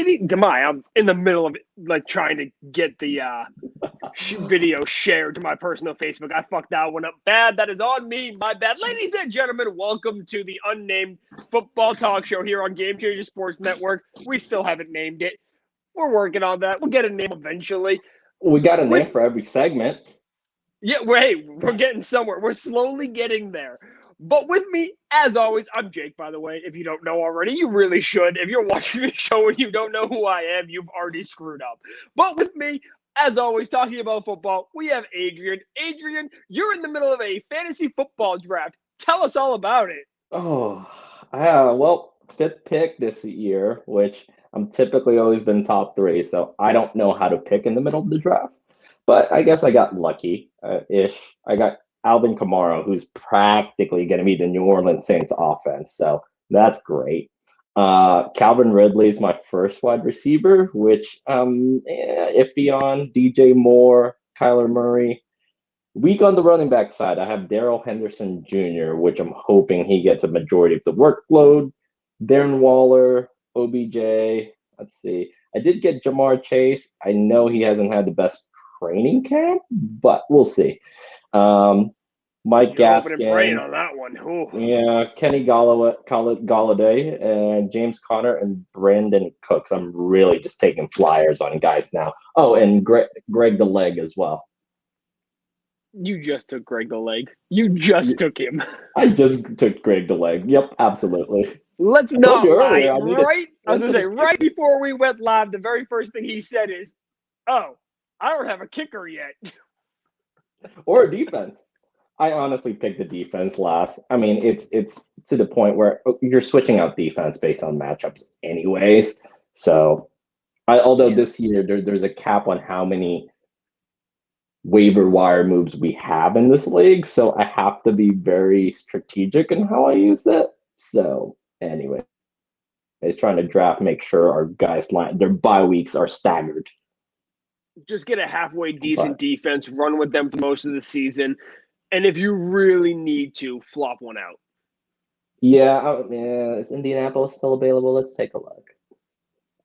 lady, Demai, I'm in the middle of like trying to get the video shared to my personal Facebook. I fucked that one up bad. That is on me. My bad. Ladies and gentlemen, welcome to the unnamed football talk show here on Game Changer Sports Network. We still haven't named it. We're working on that. We'll get a name eventually. We got a name for every segment. Yeah, we're getting somewhere. We're slowly getting there. But with me, as always, I'm Jake, by the way. If you don't know already, you really should. If you're watching the show and you don't know who I am, you've already screwed up. But with me, as always, talking about football, we have Adrian. Adrian, you're in the middle of a fantasy football draft. Tell us all about it. Well, fifth pick this year, which I'm typically always been top three, so I don't know how to pick in the middle of the draft. But I guess I got lucky-ish. I got Alvin Kamara, who's practically going to be the New Orleans Saints offense, so that's great. Calvin Ridley is my first wide receiver, which iffy on. DJ Moore, Kyler Murray. Weak on the running back side, I have Darrell Henderson Jr., which I'm hoping he gets a majority of the workload. Darren Waller, OBJ. Let's see. I did get Jamar Chase. I know he hasn't had the best training camp, but we'll see. Mike Gaskin. Praying on that one. Ooh. Yeah, Kenny Galladay, and James Conner and Brandon Cooks. I'm really just taking flyers on guys now. Oh, and Greg the Leg as well. You just took Greg the Leg. You just took him. I just took Greg the Leg. Yep, absolutely. Let's not lie. I was going to say, right before we went live, the very first thing he said is, "Oh, I don't have a kicker yet." Or a defense. I honestly picked the defense last. I mean, it's to the point where you're switching out defense based on matchups anyways. So, this year there's a cap on how many waiver wire moves we have in this league, so I have to be very strategic in how I use that. So, anyway, he's trying to draft, make sure our guys their bye weeks are staggered. Just get a halfway decent defense, run with them for most of the season, and if you really need to, flop one out. Yeah, is Indianapolis still available? Let's take a look.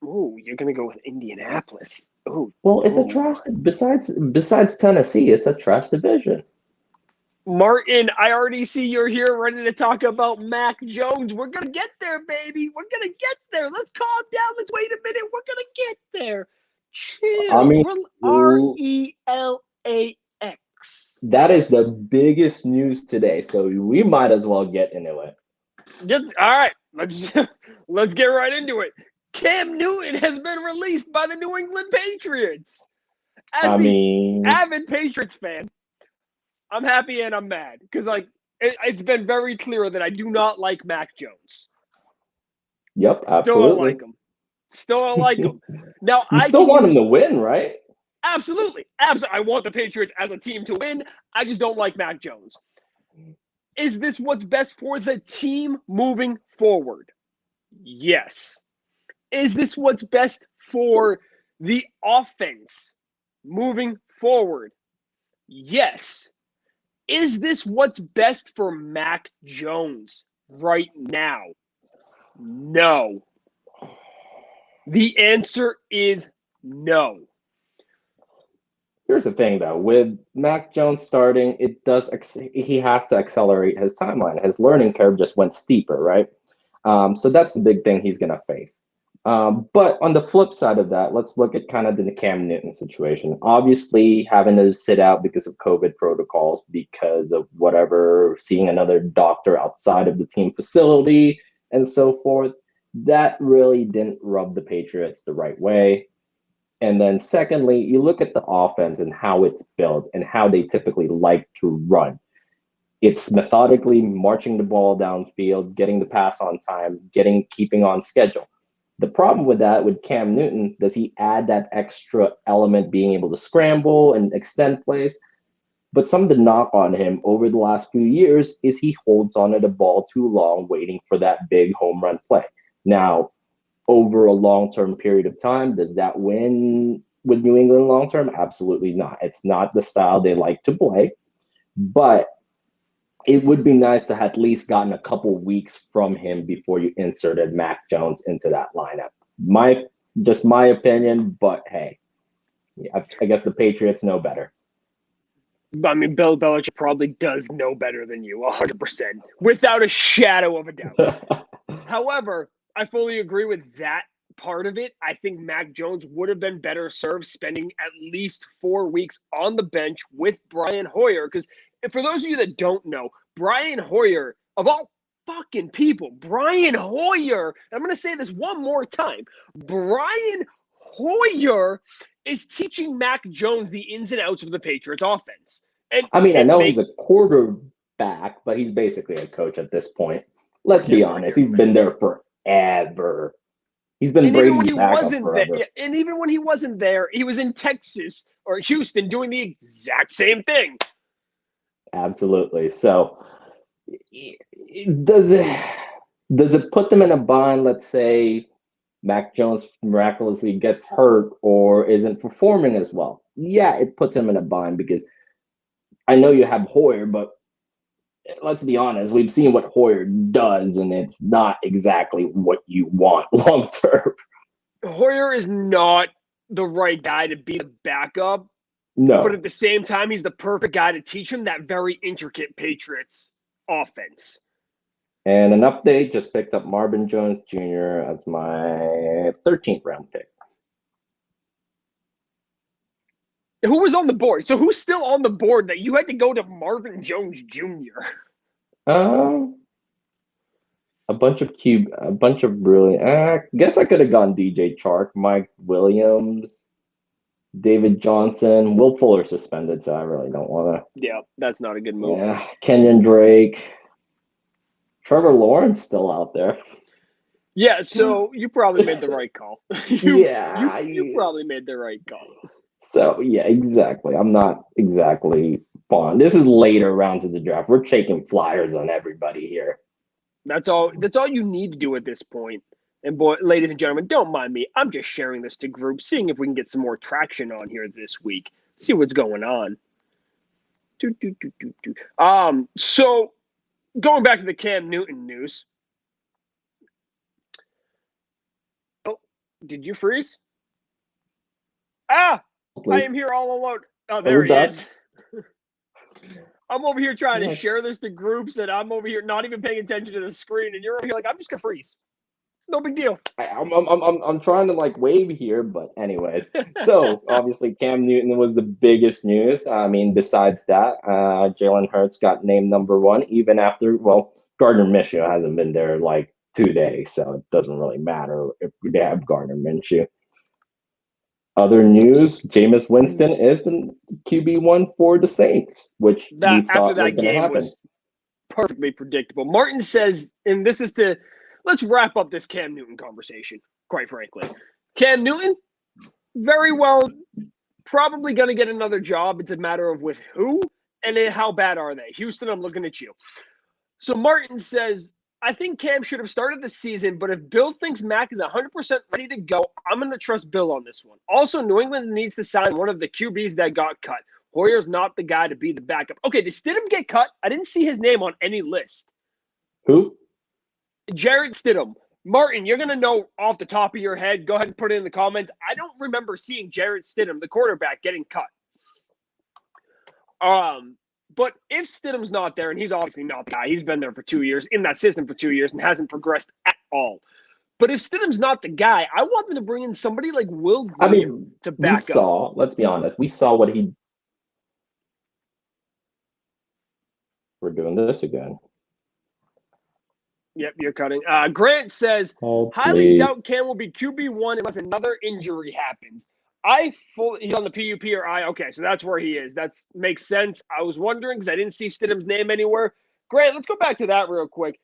Ooh, you're gonna go with Indianapolis. Ooh. Well, it's a trash. Besides Tennessee, it's a trash division. Martin, I already see you're here ready to talk about Mac Jones. We're gonna get there, baby. We're gonna get there. Let's calm down. Let's wait a minute. We're gonna get there. Chill. I mean, RELAX. That is the biggest news today, so we might as well get into it. All right, let's get right into it. Cam Newton has been released by the New England Patriots. As the avid Patriots fan, I'm happy and I'm mad because it's been very clear that I do not like Mac Jones. Yep, absolutely. Still don't like him. Now you still want him to win, right? Absolutely. I want the Patriots as a team to win. I just don't like Mac Jones. Is this what's best for the team moving forward? Yes. Is this what's best for the offense moving forward? Yes. Is this what's best for Mac Jones right now? No. The answer is no. Here's the thing, though. With Mac Jones starting, he has to accelerate his timeline. His learning curve just went steeper, right? So that's the big thing he's going to face. But on the flip side of that, let's look at kind of the Cam Newton situation. Obviously, having to sit out because of COVID protocols, because of whatever, seeing another doctor outside of the team facility and so forth, that really didn't rub the Patriots the right way. And then secondly, you look at the offense and how it's built and how they typically like to run. It's methodically marching the ball downfield, getting the pass on time, keeping on schedule. The problem with that, with Cam Newton, does he add that extra element, being able to scramble and extend plays? But some of the knock on him over the last few years is he holds on to the ball too long, waiting for that big home run play. Now, over a long-term period of time, does that win with New England long-term? Absolutely not. It's not the style they like to play, but it would be nice to have at least gotten a couple weeks from him before you inserted Mac Jones into that lineup. My just my opinion, but hey, I guess the Patriots know better. I mean, Bill Belichick probably does know better than you, 100%, without a shadow of a doubt. However, I fully agree with that part of it. I think Mac Jones would have been better served spending at least 4 weeks on the bench with Brian Hoyer. Because for those of you that don't know, Brian Hoyer, of all fucking people, Brian Hoyer, I'm going to say this one more time, Brian Hoyer is teaching Mac Jones the ins and outs of the Patriots offense. And I mean, I know he's a quarterback, but he's basically a coach at this point. Let's be honest. He's been there forever. He's been Brady's backup forever. And even when he wasn't there, he was in Texas or Houston doing the exact same thing. Absolutely. So does it put them in a bind? Let's say Mac Jones miraculously gets hurt or isn't performing as well. Yeah, it puts him in a bind because I know you have Hoyer, but let's be honest, we've seen what Hoyer does, and it's not exactly what you want long term. Hoyer is not the right guy to be the backup. No. But at the same time, he's the perfect guy to teach him that very intricate Patriots offense. And an update, just picked up Marvin Jones Jr. as my 13th round pick. Who was on the board? So who's still on the board that you had to go to Marvin Jones Jr.? A bunch of really. I guess I could have gone DJ Chark, Mike Williams, David Johnson. Will Fuller suspended, so I really don't want to. Yeah, that's not a good move. Yeah, Kenyon Drake, Trevor Lawrence still out there. Yeah, so you probably made the right call. You probably made the right call. So, yeah, exactly. I'm not exactly fond. This is later rounds of the draft. We're taking flyers on everybody here. That's all you need to do at this point. And boy, ladies and gentlemen, don't mind me. I'm just sharing this to groups, seeing if we can get some more traction on here this week. See what's going on. So going back to the Cam Newton news. Oh, did you freeze? Please. I am here all alone. Oh, there he is. I'm over here trying to share this to groups, and I'm over here not even paying attention to the screen, and you're over here like, I'm just gonna freeze. No big deal. I'm trying to wave here, but anyways. So obviously Cam Newton was the biggest news. I mean, besides that, Jalen Hurts got named number 1, even after Gardner Minshew hasn't been there 2 days, so it doesn't really matter if they have Gardner Minshew. Other news, Jameis Winston is the QB1 for the Saints, which we thought was going to happen. Was perfectly predictable. Martin says, and this is let's wrap up this Cam Newton conversation, quite frankly. Cam Newton, very well, probably going to get another job. It's a matter of with who and how bad are they. Houston, I'm looking at you. So Martin says, I think Cam should have started the season, but if Bill thinks Mac is 100% ready to go, I'm going to trust Bill on this one. Also, New England needs to sign one of the QBs that got cut. Hoyer's not the guy to be the backup. Okay, did Stidham get cut? I didn't see his name on any list. Who? Jarrett Stidham. Martin, you're going to know off the top of your head. Go ahead and put it in the comments. I don't remember seeing Jarrett Stidham, the quarterback, getting cut. But if Stidham's not there, and he's obviously not the guy, he's been there for 2 years, in that system for 2 years, and hasn't progressed at all. But if Stidham's not the guy, I want them to bring in somebody like Will Greer to back up. Let's be honest, we saw what he... We're doing this again. Yep, you're cutting. Grant says, highly doubt Cam will be QB1 unless another injury happens. He's on the PUP or I. Okay, so that's where he is. That makes sense. I was wondering because I didn't see Stidham's name anywhere. Grant, let's go back to that real quick.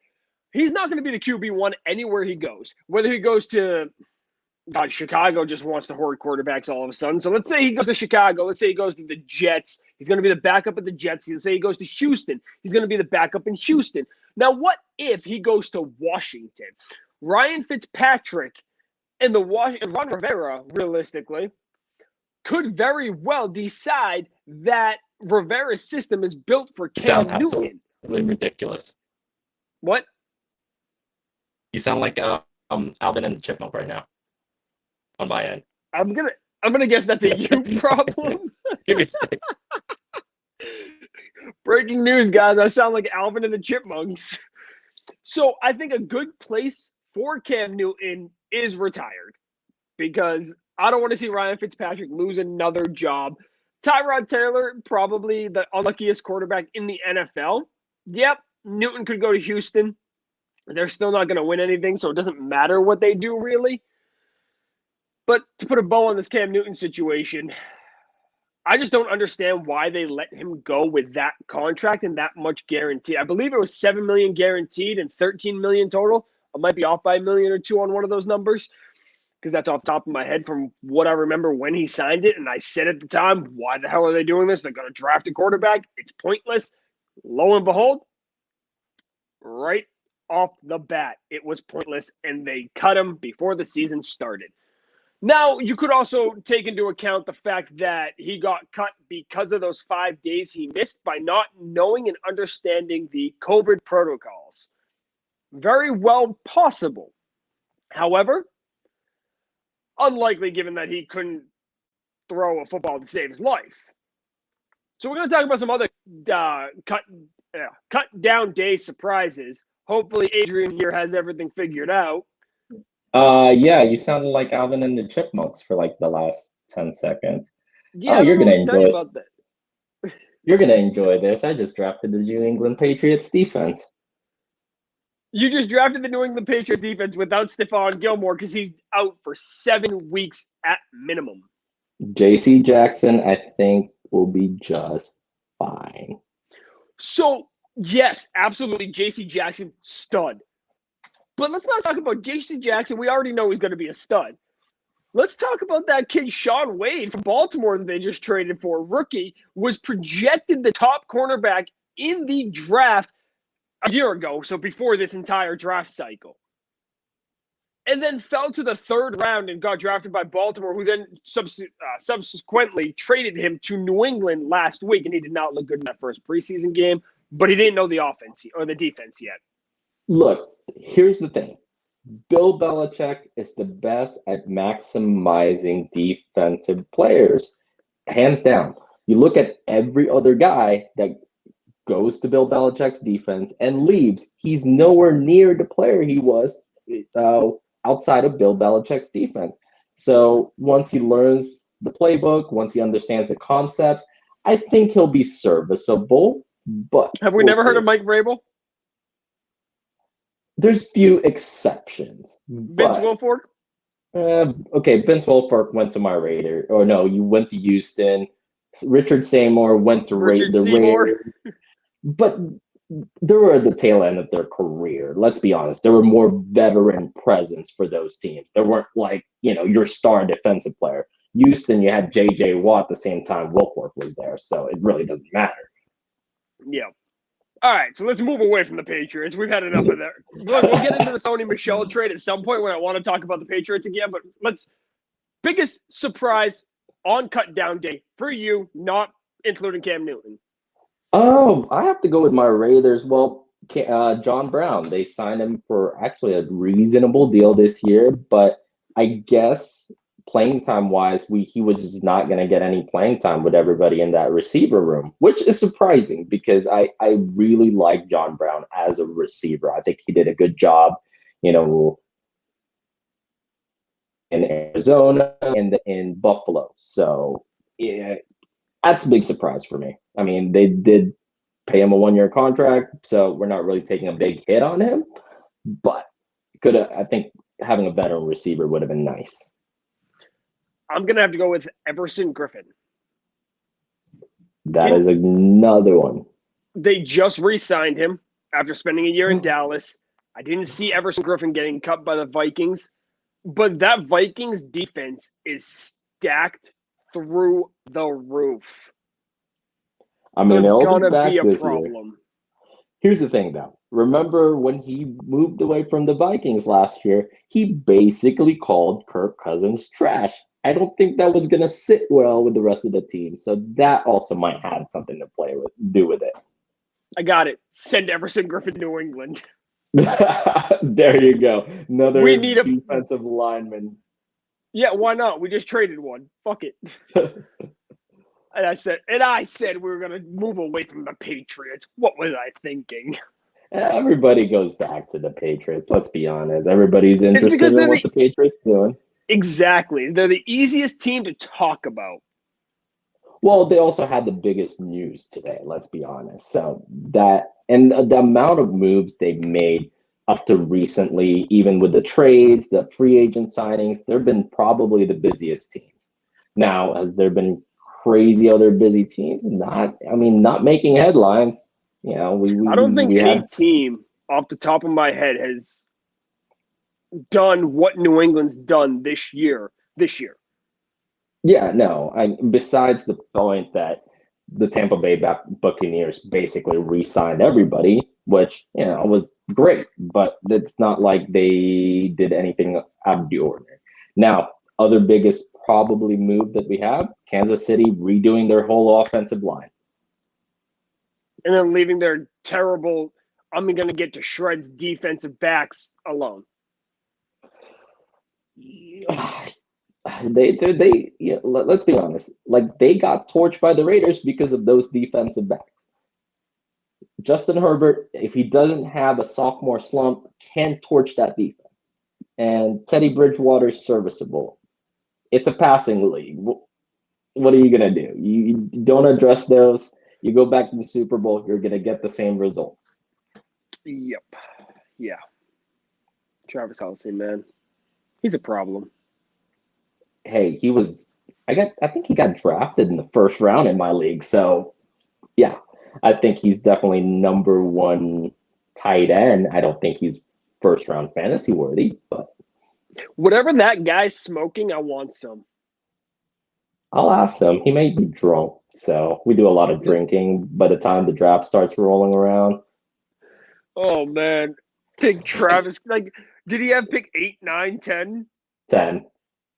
He's not going to be the QB1 anywhere he goes. Whether he goes to, Chicago just wants to hoard quarterbacks all of a sudden. So let's say he goes to Chicago. Let's say he goes to the Jets. He's going to be the backup at the Jets. Let's say he goes to Houston. He's going to be the backup in Houston. Now, what if he goes to Washington? Ryan Fitzpatrick and Ron Rivera, realistically, could very well decide that Rivera's system is built for Cam Newton. Absolutely ridiculous. What? You sound like Alvin and Chipmunk right now. on my end. I'm gonna guess that's a you problem. Give me a second. Breaking news, guys. I sound like Alvin and the Chipmunks. So I think a good place for Cam Newton is retired because I don't want to see Ryan Fitzpatrick lose another job. Tyrod Taylor, probably the unluckiest quarterback in the NFL. Yep, Newton could go to Houston. They're still not going to win anything, so it doesn't matter what they do, really. But to put a bow on this Cam Newton situation, I just don't understand why they let him go with that contract and that much guarantee. I believe it was $7 million guaranteed and $13 million total. I might be off by $1 million or $2 million on one of those numbers because that's off the top of my head from what I remember when he signed it. And I said at the time, why the hell are they doing this? They're going to draft a quarterback. It's pointless. Lo and behold, right off the bat, it was pointless, and they cut him before the season started. Now, you could also take into account the fact that he got cut because of those 5 days he missed by not knowing and understanding the COVID protocols. Very well possible. However, unlikely given that he couldn't throw a football to save his life. So we're going to talk about some other cut down day surprises. Hopefully Adrian here has everything figured out. Yeah, you sounded like Alvin and the Chipmunks for like the last 10 seconds. Yeah, Oh, you're gonna enjoy enjoy about that. You're gonna enjoy this. I just drafted the New England Patriots defense. You just drafted the New England Patriots defense without Stephon Gilmore because he's out for 7 weeks at minimum. JC Jackson, I think, will be just fine. So, yes, absolutely, JC Jackson, stud. But let's not talk about JC Jackson. We already know he's going to be a stud. Let's talk about that kid, Shaun Wade from Baltimore that they just traded for. Rookie was projected the top cornerback in the draft a year ago, so before this entire draft cycle. And then fell to the 3rd round and got drafted by Baltimore, who then subsequently traded him to New England last week. And he did not look good in that first preseason game, but he didn't know the offense or the defense yet. Look, here's the thing. Bill Belichick is the best at maximizing defensive players, hands down. You look at every other guy that goes to Bill Belichick's defense and leaves, he's nowhere near the player he was outside of Bill Belichick's defense. So once he learns the playbook, once he understands the concepts, I think he'll be serviceable. But have we never heard of Mike Vrabel? There's few exceptions. Vince Wilfork? Okay, Vince Wilfork went to my Raider. Or no, you went to Houston. Richard Seymour went to the Raiders. But they were at the tail end of their career. Let's be honest. There were more veteran presence for those teams. There weren't like, your star defensive player. Houston, you had J.J. Watt at the same time Wilfork was there. So it really doesn't matter. Yeah. All right, so let's move away from the Patriots. We've had enough of that. Look, we'll get into the Sony Michel trade at some point when I want to talk about the Patriots again, but biggest surprise on cut down day for you, not including Cam Newton. Oh, I have to go with my Raiders. Well, John Brown, they signed him for actually a reasonable deal this year, but I guess playing time wise, he was just not going to get any playing time with everybody in that receiver room, which is surprising because I really like John Brown as a receiver. I think he did a good job, in Arizona and in Buffalo. So yeah, that's a big surprise for me. I mean, they did pay him a 1-year contract, so we're not really taking a big hit on him, but I think having a veteran receiver would have been nice. I'm going to have to go with Everson Griffin. That is another one. They just re-signed him after spending a year in Dallas. I didn't see Everson Griffin getting cut by the Vikings, but that Vikings defense is stacked through the roof. I mean, There's going to be a problem. Year. Here's the thing, though. Remember when he moved away from the Vikings last year, he basically called Kirk Cousins trash. I don't think that was going to sit well with the rest of the team. So that also might have something to do with it. I got it. Send Everson Griffin to New England. There you go. We need a defensive lineman. Yeah, why not? We just traded one. Fuck it. And I said we were gonna move away from the Patriots. What was I thinking? Everybody goes back to the Patriots. Let's be honest. Everybody's It's interested because in what the Patriots doing. exactly. They're the easiest team to talk about. Well, they also had the biggest news today, let's be honest. So that and the amount of moves they've made up to recently, even with the trades, the free agent signings, they've been probably the busiest teams. Now, has there been crazy other busy teams? Not making headlines. I don't think We any had team off the top of my head has done what New England's done this year. Yeah, no. Besides the point that the Tampa Bay Buccaneers basically re-signed everybody, which was great, but it's not like they did anything out of the ordinary. Now, other biggest probably move that we have: Kansas City redoing their whole offensive line, and then leaving their terrible, I'm going to get to shreds defensive backs alone. Let's be honest. Like, they got torched by the Raiders because of those defensive backs. Justin Herbert, if he doesn't have a sophomore slump, can torch that defense. And Teddy Bridgewater's serviceable. It's a passing league. What are you gonna do? You don't address those. You go back to the Super Bowl, you're gonna get the same results. Yep. Yeah. Travis Kelce, man. He's a problem. Hey, I think he got drafted in the first round in my league. So yeah, I think he's definitely number one tight end. I don't think he's first round fantasy worthy, but whatever that guy's smoking, I want some. I'll ask him. He may be drunk. So we do a lot of drinking by the time the draft starts rolling around. Oh man. Take Travis. Like, did he have pick 8, 9, 10? 10.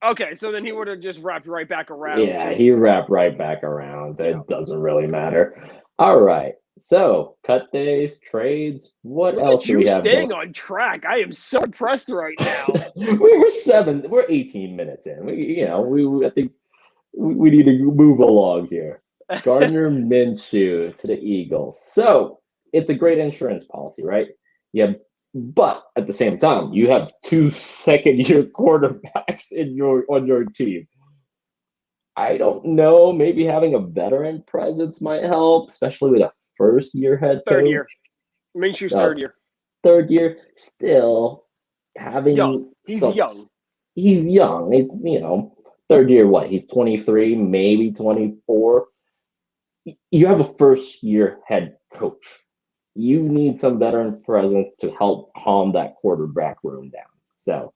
Okay, so then he would have just wrapped right back around. Yeah, he wrapped right back around. So it doesn't really matter. All right. So cut days, trades. What else do we have? Staying on track. I am so impressed right now. We're 18 minutes in. I think we need to move along here. Gardner Minshew to the Eagles. So it's a great insurance policy, right? But at the same time, you have 2 second-year quarterbacks on your team. I don't know. Maybe having a veteran presence might help, especially with a first-year head coach. Third year. Minshew's third year. Third year, still having young. He's young. He's young. He's third year. What? He's 23, maybe 24. You have a first-year head coach. You need some veteran presence to help calm that quarterback room down. So,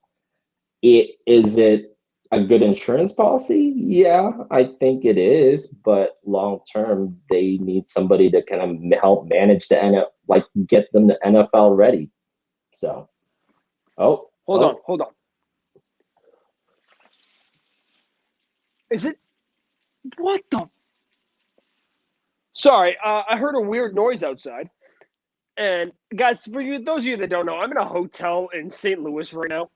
is it a good insurance policy? Yeah, I think it is. But long term, they need somebody to kind of help manage the NFL, get them to NFL ready. So, hold on. Is it? What the? Sorry, I heard a weird noise outside. And guys, those of you that don't know, I'm in a hotel in St. Louis right now.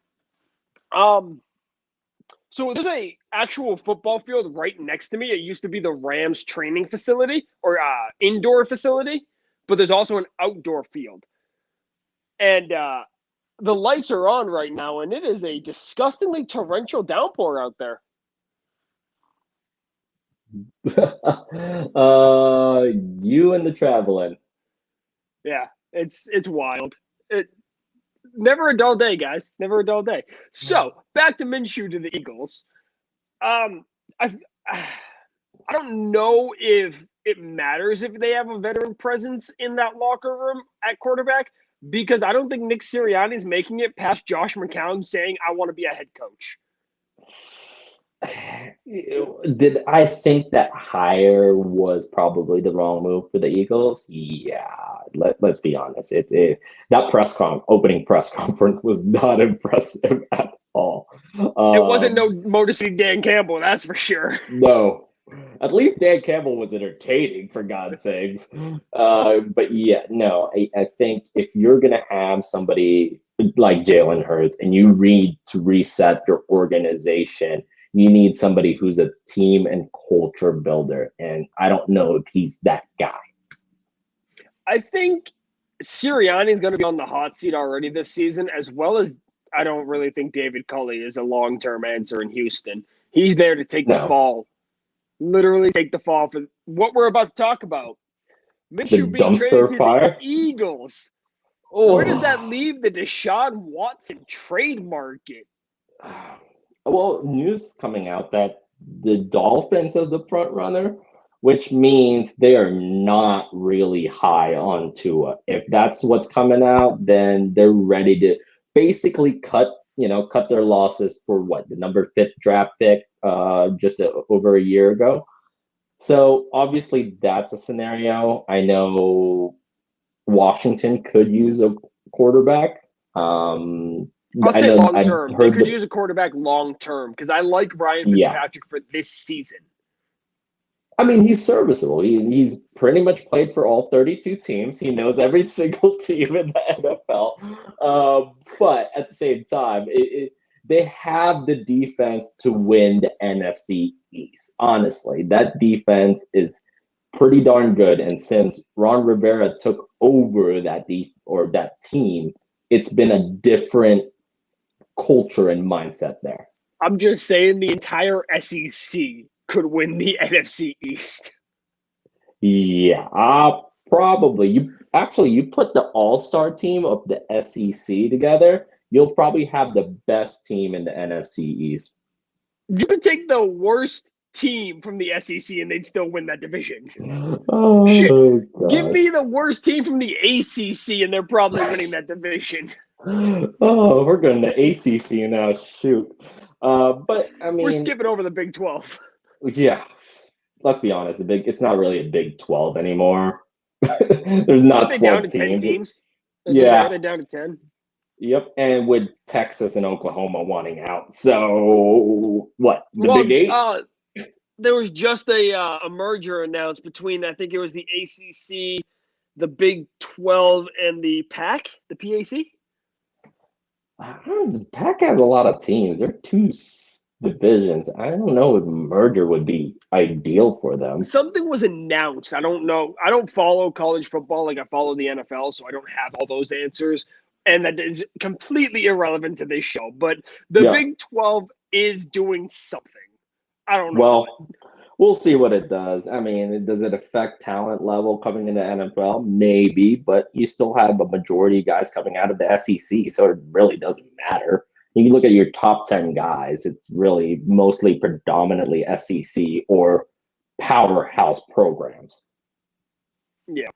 So there's a actual football field right next to me. It used to be the Rams training facility or indoor facility, but there's also an outdoor field. And the lights are on right now, and it is a disgustingly torrential downpour out there. You and the traveling. Yeah, it's wild. Never a dull day, guys. Never a dull day. So back to Minshew to the Eagles. I don't know if it matters if they have a veteran presence in that locker room at quarterback, because I don't think Nick Sirianni is making it past Josh McCown saying, I want to be a head coach. Did I think that hire was probably the wrong move for the Eagles? Yeah, let's be honest. That opening press conference was not impressive at all. It wasn't no Motor City Dan Campbell, that's for sure. No, At least Dan Campbell was entertaining, for God's sakes. But yeah, no, I think if you're gonna have somebody like Jalen Hurts and you need to reset your organization, you need somebody who's a team and culture builder. And I don't know if he's that guy. I think Sirianni is going to be on the hot seat already this season, as well as I don't really think David Culley is a long-term answer in Houston. He's there to take the No, fall, literally take the fall for what we're about to talk about. the Minshew being traded dumpster to fire. the Eagles. Where does that Oh, leave the Deshaun Watson trade market? well, news coming out that the Dolphins are the front runner, which means they are not really high on Tua. If that's what's coming out, then they're ready to basically cut their losses for what, the number fifth draft pick just over a year ago. So obviously that's a scenario. I know Washington could use a quarterback. I'll I say know long I term. They heard could use a quarterback long term because I like Ryan yeah. Fitzpatrick for this season. I mean, he's serviceable. He's pretty much played for all 32 teams. He knows every single team in the NFL. But at the same time, they have the defense to win the NFC East. Honestly, that defense is pretty darn good. And since Ron Rivera took over that that team, it's been a different culture and mindset there. I'm just saying the entire SEC could win the NFC East. Yeah, probably. You put the all-star team of the SEC together, you'll probably have the best team in the NFC East. You could take the worst team from the SEC and they'd still win that division. Shit. Oh Give gosh. me the worst team from the ACC and they're probably winning that division. Oh, we're going to ACC now. Shoot. But I We're mean, skipping over the Big 12. yeah. Let's be honest. It's not really a Big 12 anymore. There's not They're down 12 to 10 teams. teams. Yeah. They're down to 10. Yep, and with Texas and Oklahoma wanting out, so what? The Big Eight? There was just a merger announced between I think it was the ACC, the Big 12, and the PAC, the PAC. The Pac has a lot of teams. They're two divisions. I don't know if merger would be ideal for them. Something was announced. I don't know. I don't follow college football like I follow the NFL, so I don't have all those answers. And that is completely irrelevant to this show. But the Yeah. Big 12 is doing something. I don't know. Well, we'll see what it does. I mean, does it affect talent level coming into NFL? Maybe, but you still have a majority of guys coming out of the SEC, so it really doesn't matter. You can look at your top 10 guys, it's really mostly predominantly SEC or powerhouse programs. Yeah.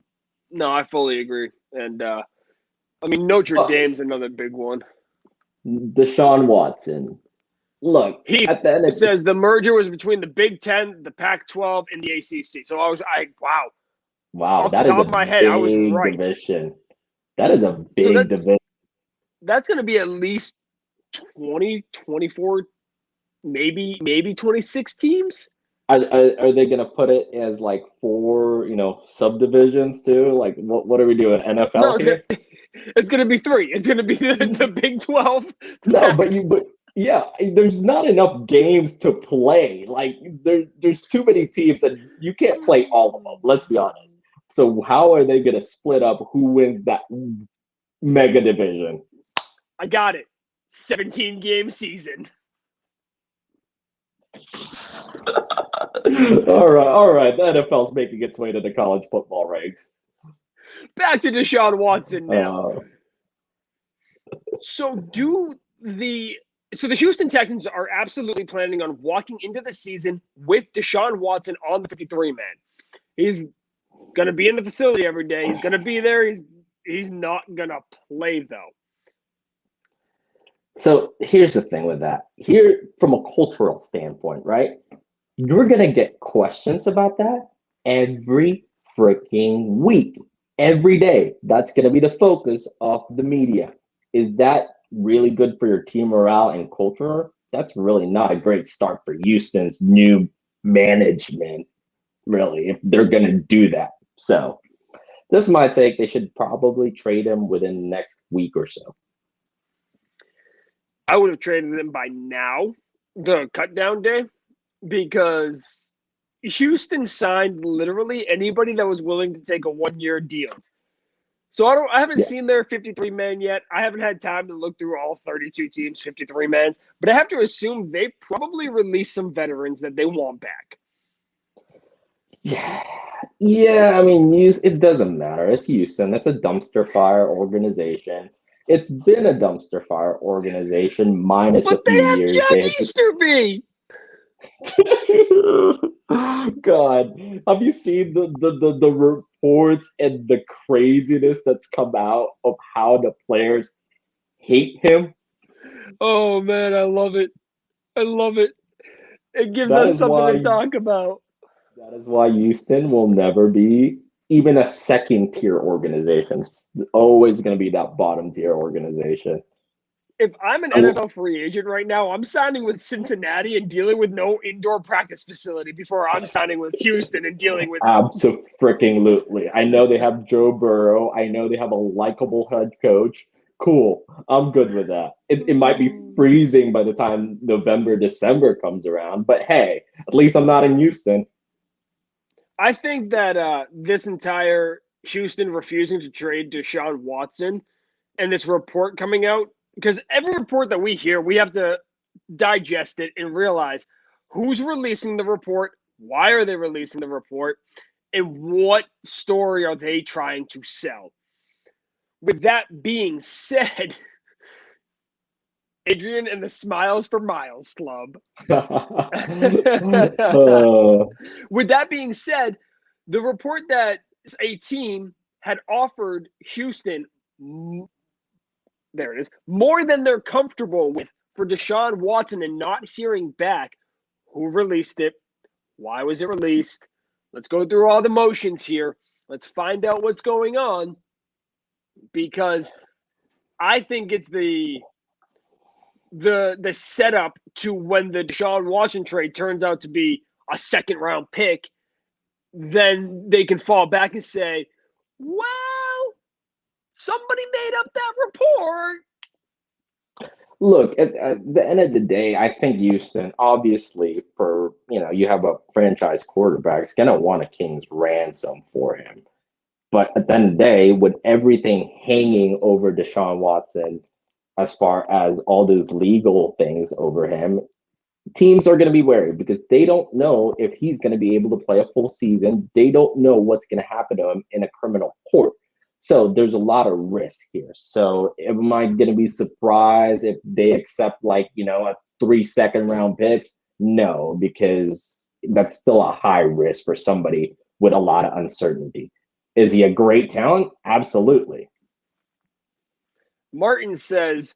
No, I fully agree. And I mean, Notre Dame's another big one. Deshaun Watson. Look, He at the end of says the merger was between the Big 10, the Pac-12, and the ACC. So wow. Wow, Off the that is top a of my head, I was big right. division. That is a So big division. that's going to be at least 20, 24, maybe 26 teams. Are they going to put it as like 4, subdivisions too? Like what are we doing? NFL No, here? it's gonna be 3. It's gonna be the Big 12. No, but yeah, there's not enough games to play. Like there's too many teams and you can't play all of them. Let's be honest. So how are they going to split up who wins that mega division? I got it. 17-game season. All right. The NFL's making its way to the college football ranks. Back to Deshaun Watson now. So the Houston Texans are absolutely planning on walking into the season with Deshaun Watson on the 53 man. He's gonna be in the facility every day. He's gonna be there. He's not gonna play though. So here's the thing with that. Here, from a cultural standpoint, right? You're going to get questions about that every freaking week, every day. That's going to be the focus of the media. Is that really good for your team morale and culture? That's really not a great start for Houston's new management, really, if they're going to do that. So this is my take. They should probably trade him within the next week or so. I would have traded him by now, the cut down day, because Houston signed literally anybody that was willing to take a 1-year deal. So I haven't seen their 53 man yet. I haven't had time to look through all 32 teams, 53 men, but I have to assume they probably released some veterans that they want back. Yeah. I mean, it doesn't matter. It's Houston. It's a dumpster fire organization. It's been a dumpster fire organization minus But the they few have years John Easterby. God, have you seen the reports and the craziness that's come out of how the players hate him? Oh man, I love it. I love it. It gives That us is something why to talk about. Houston will never be even a second tier organization. It's always going to be that bottom tier organization. If I'm an NFL free agent right now, I'm signing with Cincinnati and dealing with no indoor practice facility before I'm signing with Houston and dealing with Absolutely. I know they have Joe Burrow. I know they have a likable head coach. Cool. I'm good with that. It might be freezing by the time November, December comes around, but hey, at least I'm not in Houston. I think that this entire Houston refusing to trade Deshaun Watson and this report coming out, because every report that we hear, we have to digest it and realize who's releasing the report, why are they releasing the report, and what story are they trying to sell. With that being said, Adrian and the Smiles for Miles Club. With that being said, the report that a team had offered Houston, there it is, more than they're comfortable with for Deshaun Watson and not hearing back. Who released it? Why was it released? Let's go through all the motions here. Let's find out what's going on, because I think it's the setup to when the Deshaun Watson trade turns out to be a second round pick, then they can fall back and say, well, somebody made up that report. Look, at the end of the day, I think Houston, obviously, for you have a franchise quarterback, is gonna want a king's ransom for him. But at the end of the day, with everything hanging over Deshaun Watson, as far as all those legal things over him, teams are going to be wary because they don't know if he's going to be able to play a full season. They don't know what's going to happen to him in a criminal court. So there's a lot of risk here. So am I going to be surprised if they accept a 3 second round picks? No, because that's still a high risk for somebody with a lot of uncertainty. Is he a great talent? Absolutely. Martin says,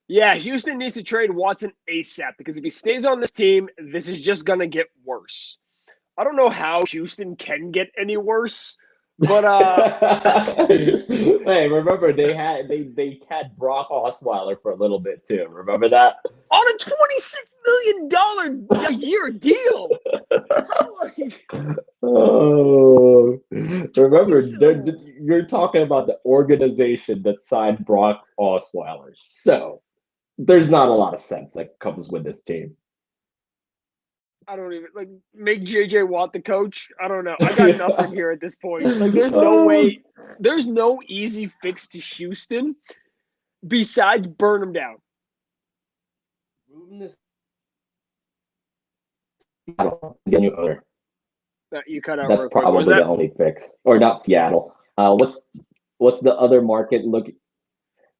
yeah, Houston needs to trade Watson ASAP because if he stays on this team, this is just going to get worse. I don't know how Houston can get any worse, but hey, remember they had Brock Osweiler for a little bit too. Remember that? On a $26 million a year deal. Oh, remember you're talking about the organization that signed Brock Osweiler. So there's not a lot of sense that comes with this team. I don't even make JJ Watt the coach. I don't know. I got nothing here at this point. There's no way. There's no easy fix to Houston besides burn them down. You cut out. That's probably the only fix, or not Seattle. What's the other market look?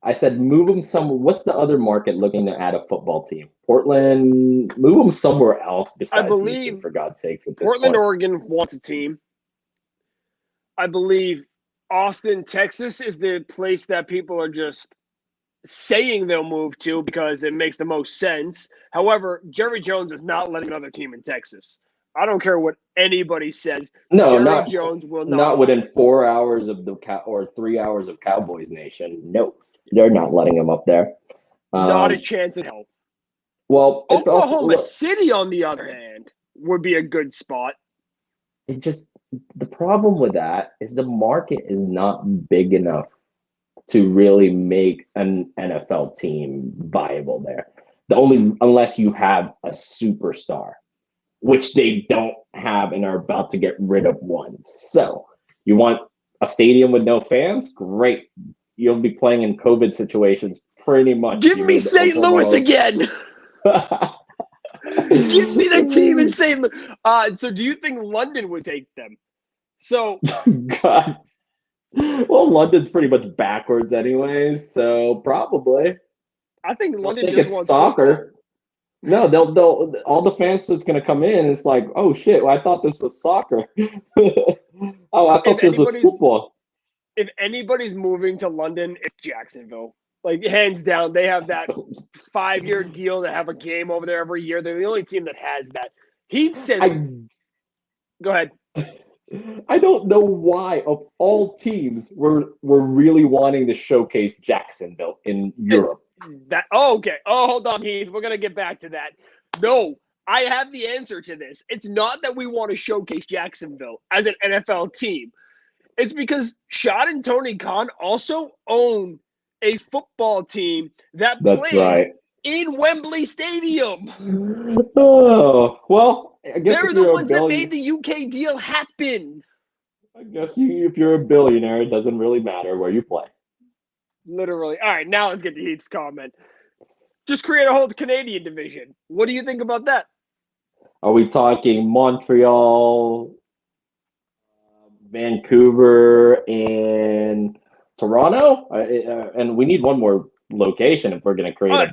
I said move them somewhere. What's the other market looking to add a football team? Portland. Move them somewhere else besides Houston, for God's sakes. At this Portland, point. Oregon wants a team. I believe Austin, Texas is the place that people are just saying they'll move to because it makes the most sense. However, Jerry Jones is not letting another team in Texas. I don't care what anybody says. No, Jerry Jones will not within 4 hours of or 3 hours of Cowboys Nation. Nope, they're not letting him up there. Not a chance in hell. Well, it's Oklahoma City, on the other hand. would be a good spot. It just the problem with that is the market is not big enough to really make an NFL team viable there. Unless you have a superstar, which they don't have and are about to get rid of one. So you want a stadium with no fans? Great. You'll be playing in COVID situations pretty much. Give me St. Louis again. Give me the team in St. Louis. So do you think London would take them? So God. Well, London's pretty much backwards anyways, so probably. I think London think just it's wants soccer. No, they'll all the fans that's gonna come in. It's like, oh shit! Well, I thought this was soccer. Oh, I thought this was football. If anybody's moving to London, it's Jacksonville. Like hands down, they have that 5-year deal to have a game over there every year. They're the only team that has that. He says, "Go ahead." I don't know why of all teams we're really wanting to showcase Jacksonville in Europe. Okay. Oh, hold on, Heath. We're gonna get back to that. No, I have the answer to this. It's not that we want to showcase Jacksonville as an NFL team. It's because Shad and Tony Khan also own a football team that plays in Wembley Stadium. Oh, well, I guess they're the ones that made the UK deal happen. I guess if you're a billionaire, it doesn't really matter where you play. Literally. All right, now let's get to Heath's comment. Just create a whole Canadian division. What do you think about that? Are we talking Montreal, Vancouver, and Toronto? And we need one more location if we're going to create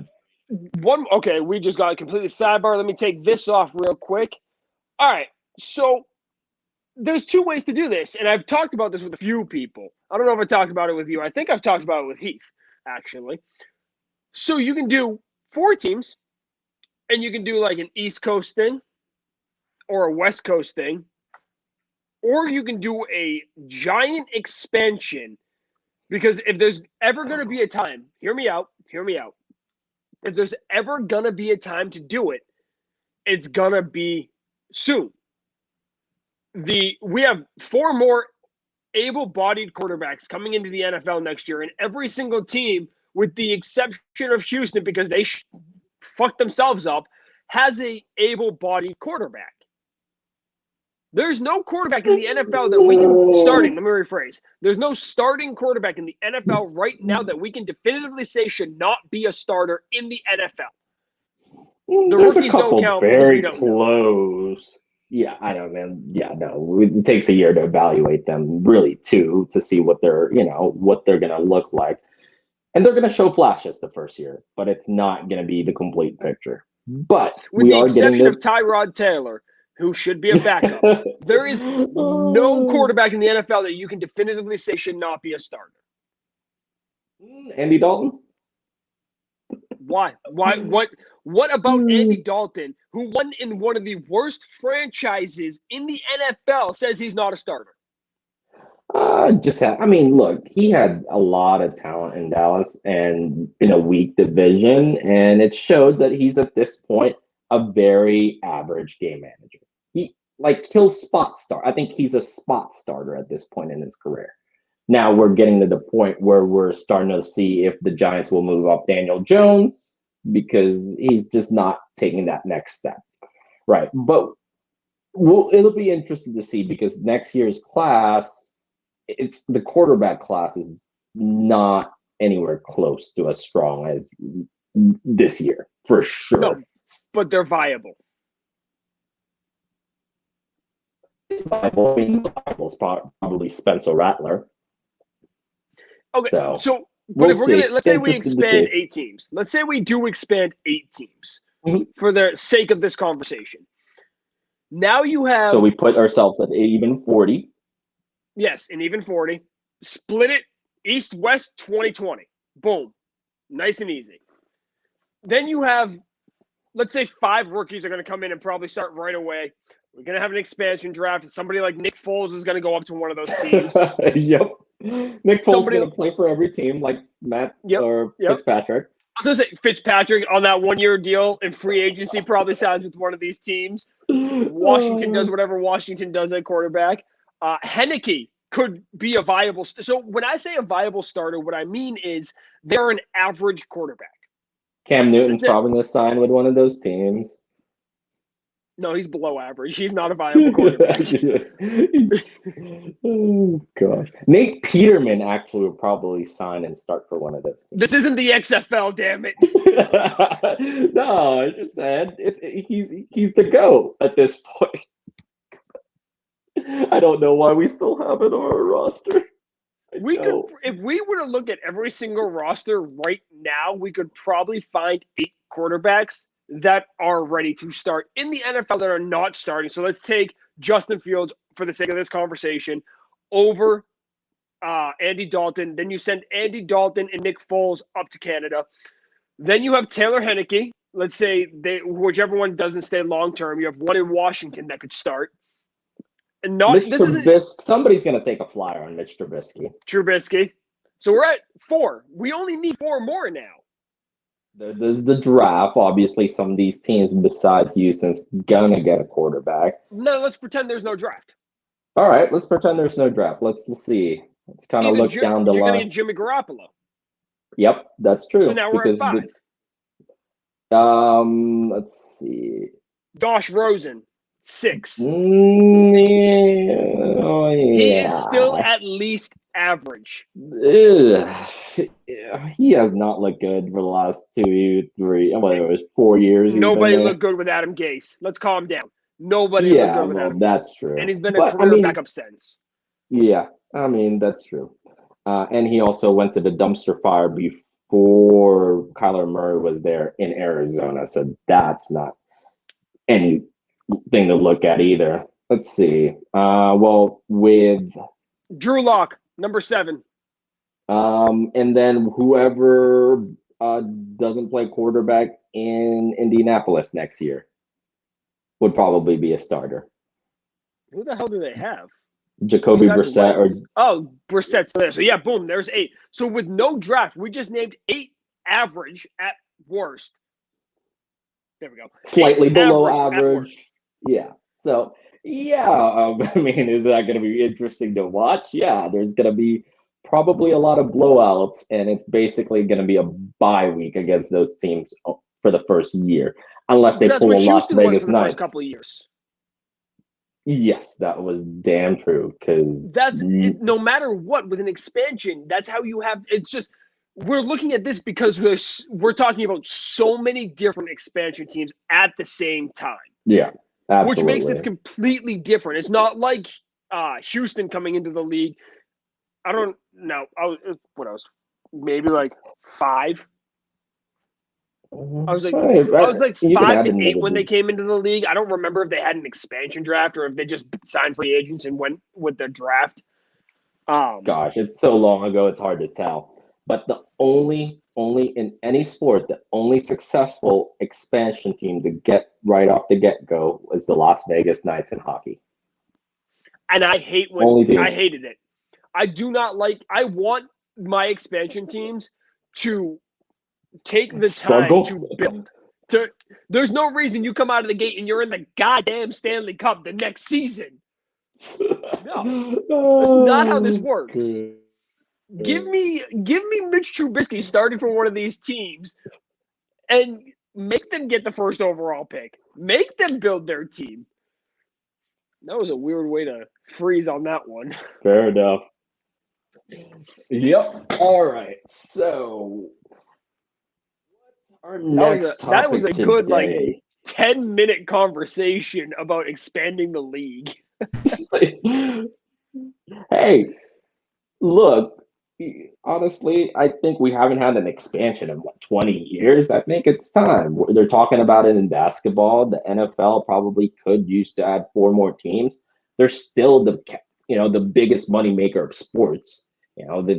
Okay, we just got a completely sidebar. Let me take this off real quick. All right, so there's two ways to do this, and I've talked about this with a few people. I don't know if I talked about it with you. I think I've talked about it with Heath, actually. So you can do 4 teams, and you can do like an East Coast thing or a West Coast thing, or you can do a giant expansion, because if there's ever going to be a time, hear me out. If there's ever going to be a time to do it, it's going to be soon. We have 4 more able-bodied quarterbacks coming into the NFL next year, and every single team, with the exception of Houston because they fucked themselves up, has a able-bodied quarterback. There's no quarterback in the NFL that we can starting. Let me rephrase. There's no starting quarterback in the NFL right now that we can definitively say should not be a starter in the NFL. There's a couple very close. Yeah, I know, man. Yeah, no, it takes a year to evaluate them, really, too, to see what they're gonna look like, and they're gonna show flashes the first year, but it's not gonna be the complete picture. But with the exception of Tyrod Taylor, who should be a backup, there is no quarterback in the NFL that you can definitively say should not be a starter. Andy Dalton? Why? What about Andy Dalton, who won in one of the worst franchises in the NFL, says he's not a starter? Look, he had a lot of talent in Dallas and in a weak division, and it showed that he's at this point a very average game manager. He'll spot start. I think he's a spot starter at this point in his career. Now we're getting to the point where we're starting to see if the Giants will move up Daniel Jones, because he's just not taking that next step. Right. But it'll be interesting to see, because next year's class, the quarterback class is not anywhere close to as strong as this year, for sure. No, but they're viable. It's viable. Viable's probably Spencer Rattler. Okay, so but if we're gonna, let's say we expand 8 teams. Let's say we do expand 8 teams for the sake of this conversation. Now you have. So we put ourselves at even 40. Yes, an even 40. Split it East-West 2020. Boom. Nice and easy. Then you have, let's say 5 rookies are going to come in and probably start right away. We're going to have an expansion draft. Somebody like Nick Foles is going to go up to one of those teams. Yep. Nick Foles is going to play for every team, like Matt or Fitzpatrick. I was going to say Fitzpatrick on that 1-year deal in free agency probably signs with one of these teams. Washington does whatever Washington does at quarterback. Henneke could be a viable. So when I say a viable starter, what I mean is they're an average quarterback. Cam Newton's probably going to sign with one of those teams. No, he's below average. He's not a viable quarterback. Oh, gosh. Nate Peterman actually would probably sign and start for one of those teams. This isn't the XFL, damn it. No, I just said he's the GOAT at this point. I don't know why we still have it on our roster. If we were to look at every single roster right now, we could probably find 8 quarterbacks that are ready to start in the NFL that are not starting. So let's take Justin Fields, for the sake of this conversation, over Andy Dalton. Then you send Andy Dalton and Nick Foles up to Canada. Then you have Taylor Henneke. Let's say whichever one doesn't stay long term. You have one in Washington that could start. And somebody's going to take a flyer on Mitch Trubisky. So we're at 4. We only need 4 more now. There's the draft. Obviously, some of these teams besides Houston's going to get a quarterback. No, let's pretend there's no draft. All right, let's pretend there's no draft. Let's see. Let's kind of look down the line. You're going to get Jimmy Garoppolo. Yep, that's true. So now we're at 5. Let's see. Josh Rosen, 6. Yeah. He is still at least average. He has not looked good for the last 2, 3, whether it was 4 years. Nobody looked good with Adam Gase. Let's calm down. Nobody looked good with Adam Gase. That's true. And he's been a career backup since. Yeah, that's true. And he also went to the dumpster fire before Kyler Murray was there in Arizona. So that's not anything to look at either. Let's see. With Drew Lock, number 7. And then whoever doesn't play quarterback in Indianapolis next year would probably be a starter. Who the hell do they have? Jacoby Brissett Brissett's there. So yeah, boom, there's 8. So with no draft, we just named 8 average at worst. There we go. Slightly below average. Yeah. So yeah, is that going to be interesting to watch? Yeah, there's going to be probably a lot of blowouts, and it's basically going to be a bye week against those teams for the first year, unless they pull a Las Vegas Knights. Couple of years. Yes, that was damn true. Because no matter what with an expansion, that's how you have. It's just we're looking at this because we're talking about so many different expansion teams at the same time. Yeah. Absolutely. Which makes this completely different. It's not like Houston coming into the league. I don't know. I was maybe like 5. I was like 5 to 8 when they came into the league. I don't remember if they had an expansion draft or if they just signed free agents and went with the draft. Gosh, it's so long ago, it's hard to tell. But the only in any sport, the only successful expansion team to get right off the get-go was the Las Vegas Knights in hockey. And I hated it. I do not like. I want my expansion teams to take the time to build. There's no reason you come out of the gate and you're in the goddamn Stanley Cup the next season. No, that's not how this works. Give me Mitch Trubisky starting for one of these teams and make them get the first overall pick. Make them build their team. That was a weird way to freeze on that one. Fair enough. Yep. All right. So what's our next topic That was a today? good 10-minute conversation about expanding the league. Hey, look. Honestly, I think we haven't had an expansion in 20 years. I think it's time. They're talking about it in basketball. The NFL probably could use to add 4 more teams. They're still the biggest moneymaker of sports.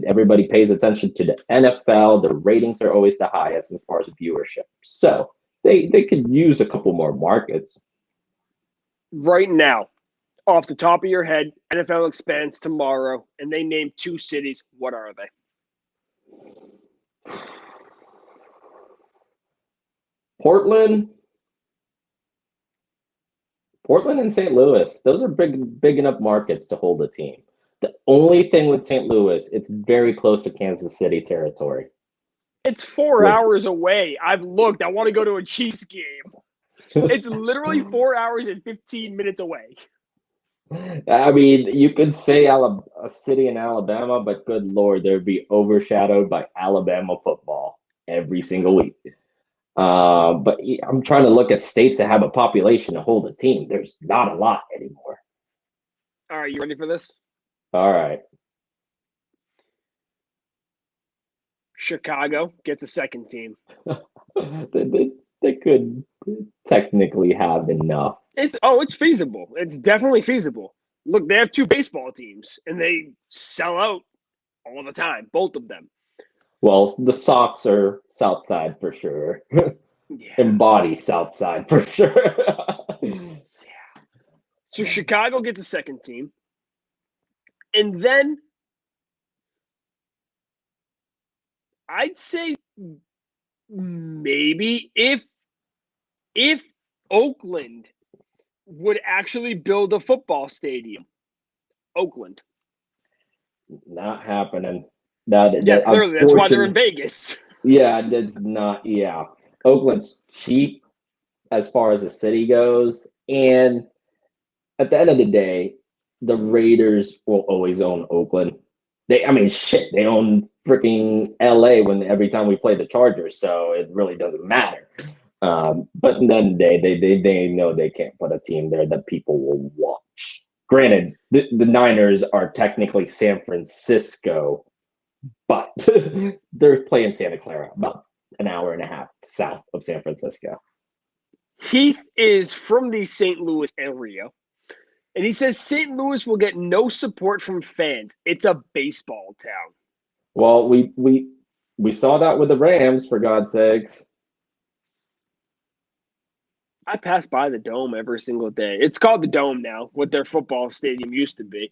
Everybody pays attention to the NFL. The ratings are always the highest as far as viewership. So they could use a couple more markets. Right now, off the top of your head, NFL expands tomorrow, and they name 2 cities. What are they? Portland, Portland and St. Louis, those are big enough markets to hold a team. The only thing with St. Louis, it's very close to Kansas City territory. It's 4 hours away. I've looked. I want to go to a Chiefs game. It's literally 4 hours and 15 minutes away. I mean, you could say a city in Alabama, but good Lord, they'd be overshadowed by Alabama football every single week. But I'm trying to look at states that have a population to hold a team. There's not a lot anymore. All right, you ready for this? All right. Chicago gets a second team. They could technically have enough. It's feasible. It's definitely feasible. Look, they have 2 baseball teams, and they sell out all the time, both of them. Well, the Sox are South Side for sure. Yeah. Embody South Side for sure. Yeah. So Chicago gets a second team. And then I'd say maybe if Oakland would actually build a football stadium. Oakland. Not happening. Clearly. That's why they're in Vegas. Yeah, that's not. Yeah. Oakland's cheap as far as the city goes. And at the end of the day, the Raiders will always own Oakland. They own freaking LA every time we play the Chargers, so it really doesn't matter. But at the end of the day, they know they can't put a team there that people will watch. Granted, the Niners are technically San Francisco, but they're playing Santa Clara, about an hour and a half south of San Francisco. Heath is from the St. Louis area, and he says St. Louis will get no support from fans. It's a baseball town. Well, we saw that with the Rams, for God's sakes. I pass by the Dome every single day. It's called the Dome now, what their football stadium used to be.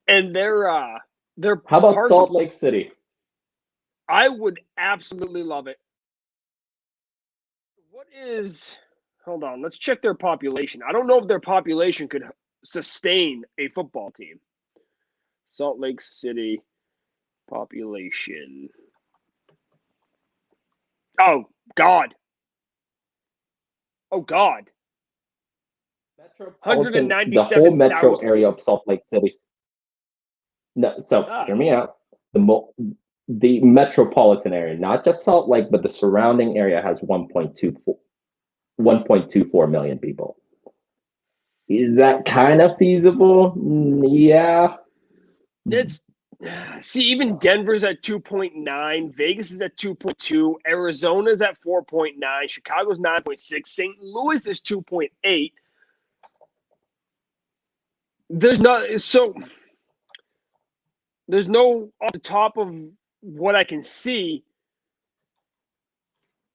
And they're How about Salt Lake City? I would absolutely love it. Hold on, let's check their population. I don't know if their population could sustain a football team. Salt Lake City population. Oh, God. Oh, God. 197,000. The whole metro area of Salt Lake City. No, so hear me out. The metropolitan area, not just Salt Lake, but the surrounding area has 1.24 million people. Is that kind of feasible? Yeah. Even Denver's at 2.9, Vegas is at 2.2, Arizona's at 4.9, Chicago's 9.6, St. Louis is 2.8. There's no off the top of what I can see.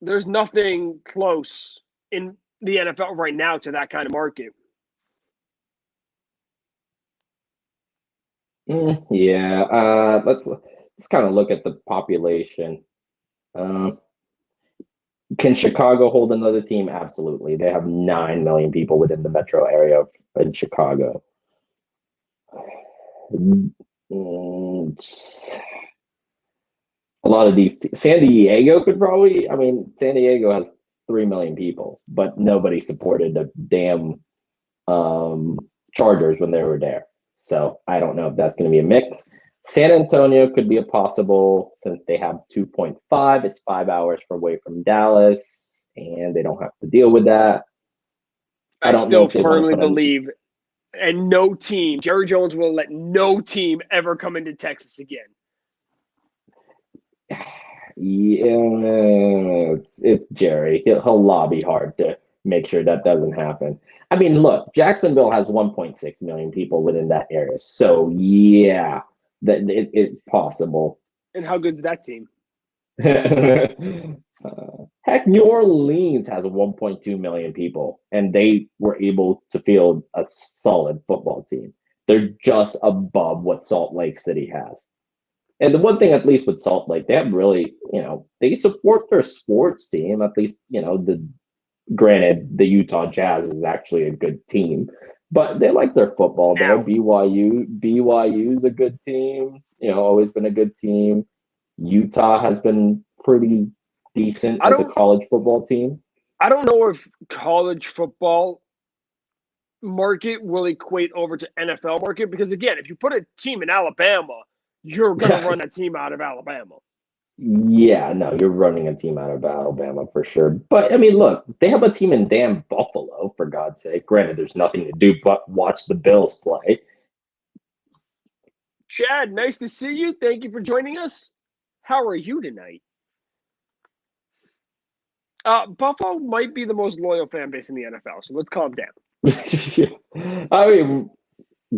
There's nothing close in the NFL right now to that kind of market. Yeah. Let's kind of look at the population. Can Chicago hold another team? Absolutely. They have 9 million people within the metro area in Chicago. A lot of these San Diego could probably. I mean, San Diego has 3 million people, but nobody supported the damn Chargers when they were there. So I don't know if that's going to be a mix. San Antonio could be a possible, since they have 2.5. It's 5 hours away from Dallas, and they don't have to deal with that. I still firmly believe, and no team, Jerry Jones will let no team ever come into Texas again. Yeah, it's Jerry. He'll lobby hard to make sure that doesn't happen. I mean, look, Jacksonville has 1.6 million people within that area. So, yeah, it's possible. And how good's that team? Heck, New Orleans has 1.2 million people, and they were able to field a solid football team. They're just above what Salt Lake City has. And the one thing, at least with Salt Lake, they have really, they support their sports team. At least, Granted, the Utah Jazz is actually a good team, but they like their football there. Now, BYU is a good team. Always been a good team. Utah has been pretty decent I as a don't college football team. I don't know if college football market will equate over to NFL market because again, if you put a team in Alabama, you're gonna run that team out of Alabama. Yeah, no, you're running a team out of Alabama for sure. But I mean, look, they have a team in damn Buffalo, for God's sake. Granted, there's nothing to do but watch the Bills play. Chad, nice to see you. Thank you for joining us. How are you tonight? Buffalo might be the most loyal fan base in the NFL, so let's calm down. I mean,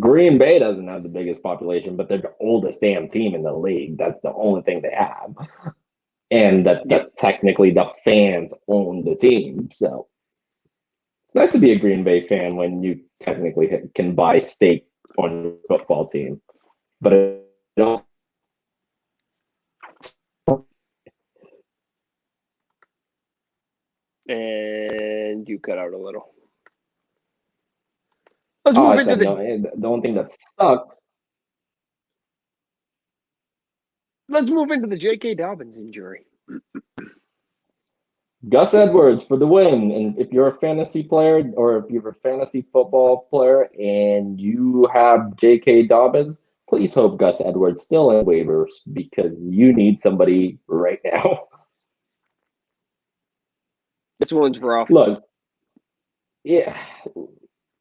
Green Bay doesn't have the biggest population, but they're the oldest damn team in the league. That's the only thing they have. And that technically the fans own the team. So it's nice to be a Green Bay fan when you technically can buy stake on your football team. But it also And you cut out a little. Let's move into the only thing that sucks. Let's move into the J.K. Dobbins injury. Gus Edwards for the win. And if you're a fantasy player or if you're a fantasy football player and you have J.K. Dobbins, please hope Gus Edwards still in waivers because you need somebody right now. This one's rough. Look, yeah,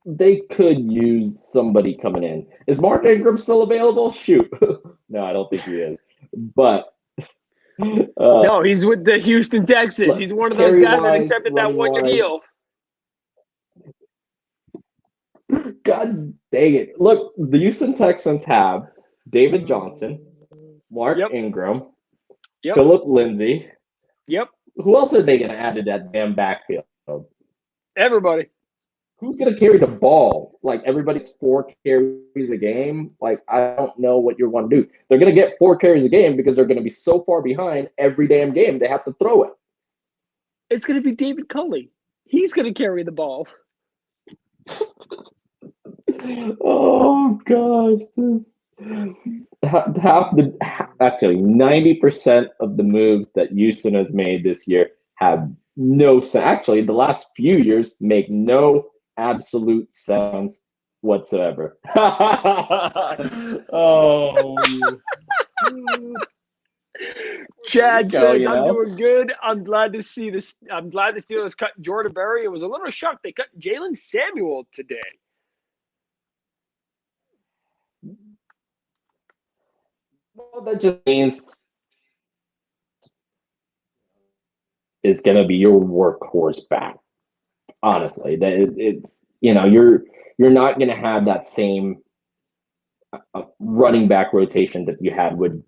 they could use somebody coming in. Is Mark Ingram still available? Shoot. No, I don't think he is. But no, he's with the Houston Texans. Look, he's one of those guys that accepted that one-year deal. God dang it. Look, the Houston Texans have David Johnson, Mark Ingram, Philip Lindsay. Yep. Who else are they going to add to that damn backfield? Everybody. Who's going to carry the ball? Like, everybody's 4 carries a game? Like, I don't know what you want to do. They're going to get 4 carries a game because they're going to be so far behind every damn game they have to throw it. It's going to be David Culley. He's going to carry the ball. Oh gosh, actually 90% of the moves that Houston has made this year have no sense. Actually, the last few years make no absolute sense whatsoever. Oh. Chad says, I'm doing good. I'm glad to see this. I'm glad the Steelers cut Jordan Berry. It was a little shocked they cut Jalen Samuel today. Well, that just means is going to be your workhorse back. Honestly, that it's you're not going to have that same running back rotation that you had with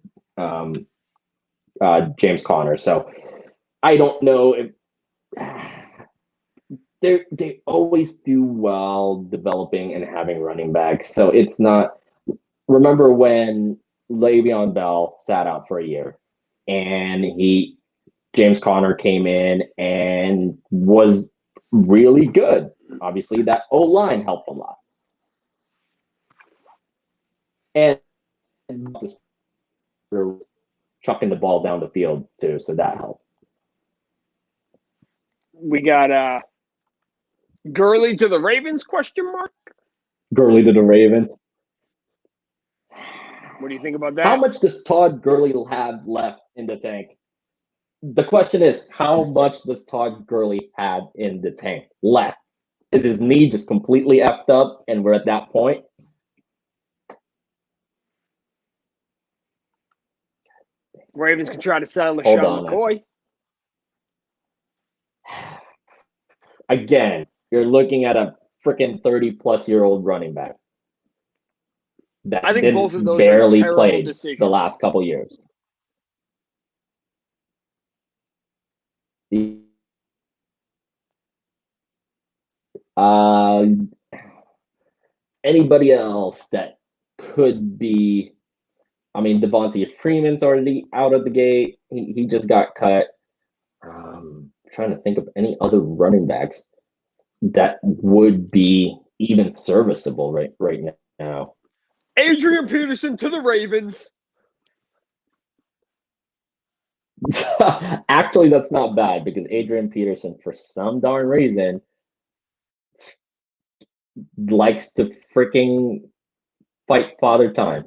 James Conner. So I don't know if they always do well developing and having running backs. So it's not. Remember when Le'Veon Bell sat out for a year, and James Conner came in and was really good. Obviously, that O-line helped a lot. And just chucking the ball down the field too, so that helped. We got Gurley to the Ravens, question mark? Gurley to the Ravens. What do you think about that? How much does Todd Gurley have left in the tank? The question is, how much does Todd Gurley have in the tank left? Is his knee just completely effed up and we're at that point? Ravens can try to sign LaShawn McCoy. Again, you're looking at a freaking 30-plus-year-old running back that I think both of those barely are played decisions. The last couple years. Anybody else that could be? I mean, Devontae Freeman's already out of the gate. He just got cut. trying to think of any other running backs that would be even serviceable right now. Adrian Peterson to the Ravens. Actually, that's not bad because Adrian Peterson, for some darn reason, likes to freaking fight Father Time.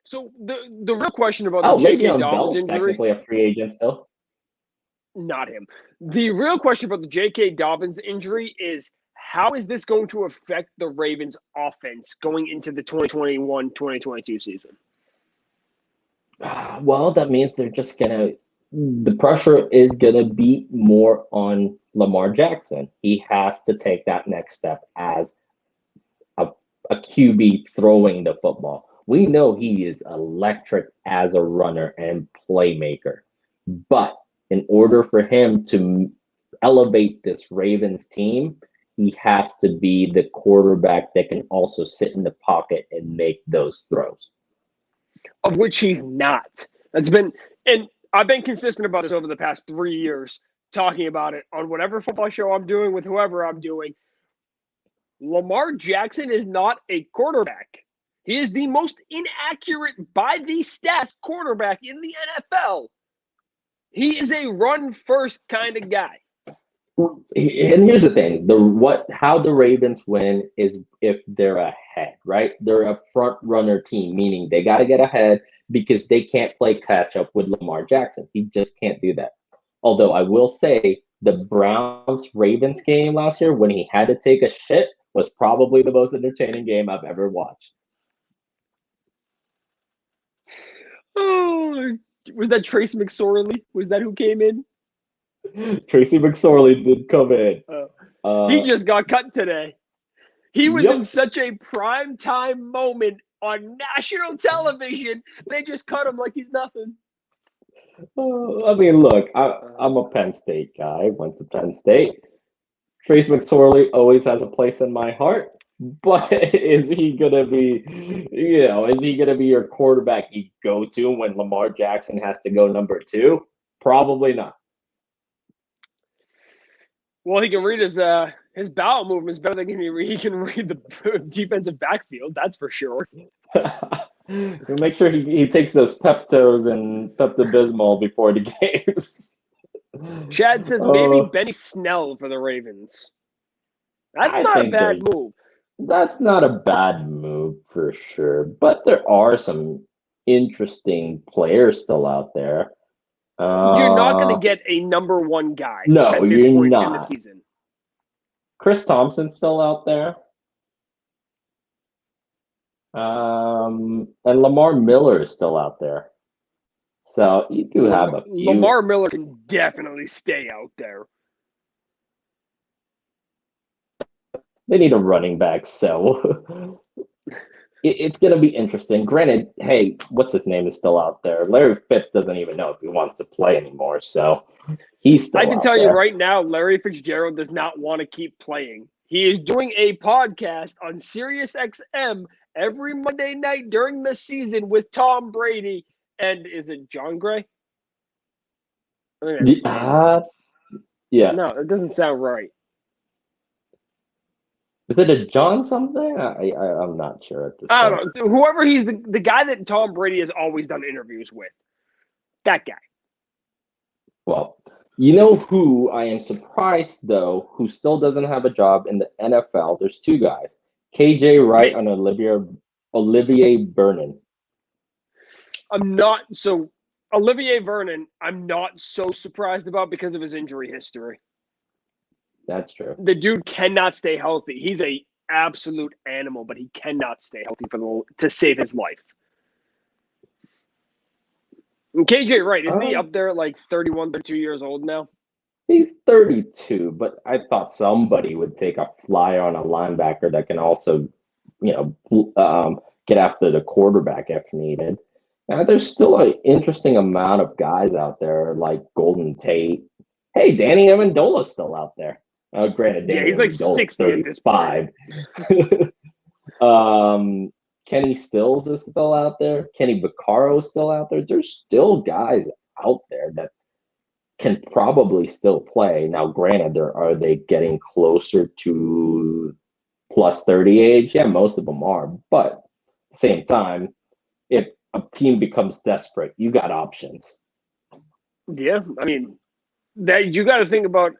So the real question about Oh, the J.K. Le'Veon Dobbins Bell's injury, technically a free agent still. not him. The real question about the J.K. Dobbins injury is how is this going to affect the Ravens offense going into the 2021-2022 season? Well, that means they're just the pressure is gonna be more on Lamar Jackson. He has to take that next step as a QB throwing the football. We know he is electric as a runner and playmaker, but in order for him to elevate this Ravens team, he has to be the quarterback that can also sit in the pocket and make those throws. Of which he's not. And I've been consistent about this over the past 3 years, talking about it on whatever football show I'm doing with whoever I'm doing. Lamar Jackson is not a quarterback. He is the most inaccurate by these stats quarterback in the NFL. He is a run first kind of guy. And here's the thing: how the Ravens win is if they're ahead, right? They're a front runner team, meaning they got to get ahead because they can't play catch up with Lamar Jackson. He just can't do that. Although I will say the Browns Ravens game last year when he had to take a shit was probably the most entertaining game I've ever watched. Oh, was that Trace McSorley? Was that who came in? Tracy McSorley did come in. He just got cut today. He was Yep. in such a prime time moment on national television. They just cut him like he's nothing. I mean, look, I'm a Penn State guy. Went to Penn State. Trace McSorley always has a place in my heart. But is he gonna be your quarterback you go to when Lamar Jackson has to go number 2? Probably not. Well, he can read his bowel movements better than he can read the defensive backfield. That's for sure. Make sure he takes those Peptos and Pepto-Bismol before the games. Chad says maybe Benny Snell for the Ravens. That's not a bad move. That's not a bad move for sure. But there are some interesting players still out there. You're not going to get a number 1 guy at this point in the season. Chris Thompson's still out there. And Lamar Miller is still out there. So you do have a few. Lamar Miller can definitely stay out there. They need a running back, so it's going to be interesting. Granted, hey, what's his name is still out there. Larry Fitz doesn't even know if he wants to play anymore, so he's still I can out tell there. you right now, Larry Fitzgerald does not want to keep playing. He is doing a podcast on Sirius XM every Monday night during the season with Tom Brady. And is it John Gray? Yeah. No, it doesn't sound right. Is it a John something? I'm not sure at this point. I don't know. Whoever he's the guy that Tom Brady has always done interviews with. That guy. Well, you know who I am surprised, though, who still doesn't have a job in the NFL? There's 2 guys. KJ Wright and Olivier Vernon. Olivier Vernon, I'm not so surprised about because of his injury history. That's true. The dude cannot stay healthy. He's a absolute animal, but he cannot stay healthy to save his life. And KJ Wright, isn't he up there at like 31, 32 years old now? He's 32, but I thought somebody would take a flyer on a linebacker that can also, get after the quarterback if needed. There's still an interesting amount of guys out there like Golden Tate. Hey, Danny Amendola's still out there. Granted, Danny he's like Amendola's 60 at this point. Kenny Stills is still out there. Kenny Vaccaro is still out there. There's still guys out there that can probably still play. Now, granted, are they getting closer to plus 30 age? Yeah, most of them are. But at the same time, if a team becomes desperate, you got options. Yeah, I mean, that you got to think about